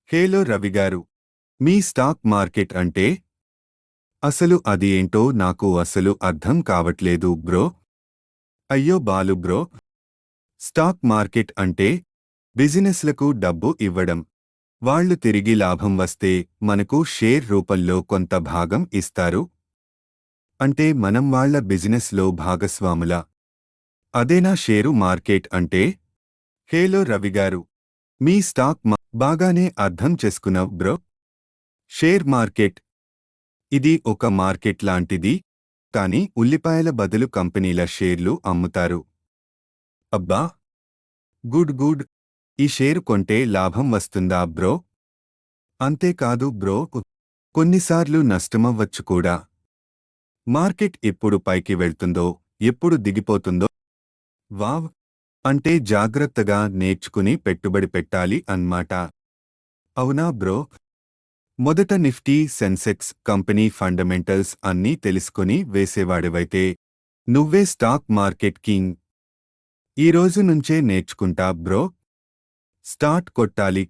హేలో రవిగారు, మీ stock market అంటే అసలు అది ఏంటో నాకు అసలు అర్థం కావట్లేదు బ్రో. అయ్యో బాలు బ్రో, స్టాక్ మార్కెట్ అంటే బిజినెస్లకు డబ్బు ఇవ్వడం. వాళ్ళు తిరిగి లాభం వస్తే మనకు షేర్ రూపంలో కొంత భాగం ఇస్తారు. అంటే మనం వాళ్ళ బిజినెస్లో భాగస్వాములా? అదేనా షేరు మార్కెట్ అంటే? హేలో రవిగారు, మీ స్టాక్ బాగానే అర్థం చేసుకున్నావ్ బ్రో. షేర్ మార్కెట్ ఇది ఒక మార్కెట్ లాంటిది, కానీ ఉల్లిపాయల బదులు కంపెనీల షేర్లు అమ్ముతారు. అబ్బా, గుడ్ గుడ్. ఈ షేరు కొంటే లాభం వస్తుందా బ్రో? అంతేకాదు బ్రో, కొన్నిసార్లు నష్టమవ్వచ్చు కూడా. మార్కెట్ ఎప్పుడు పైకి వెళ్తుందో, ఎప్పుడు దిగిపోతుందో. వావ్, అంటే జాగ్రత్తగా నేర్చుకుని పెట్టుబడి పెట్టాలి అన్మాట. అవునా బ్రో? మొదట నిఫ్టీ, సెన్సెక్స్, కంపెనీ ఫండమెంటల్స్ అన్నీ తెలుసుకుని వేసేవాడివైతే నువ్వే స్టాక్ మార్కెట్ కింగ్. ఈ రోజు నుంచే నేర్చుకుంటా బ్రో. స్టార్ట్ కొట్టాలి.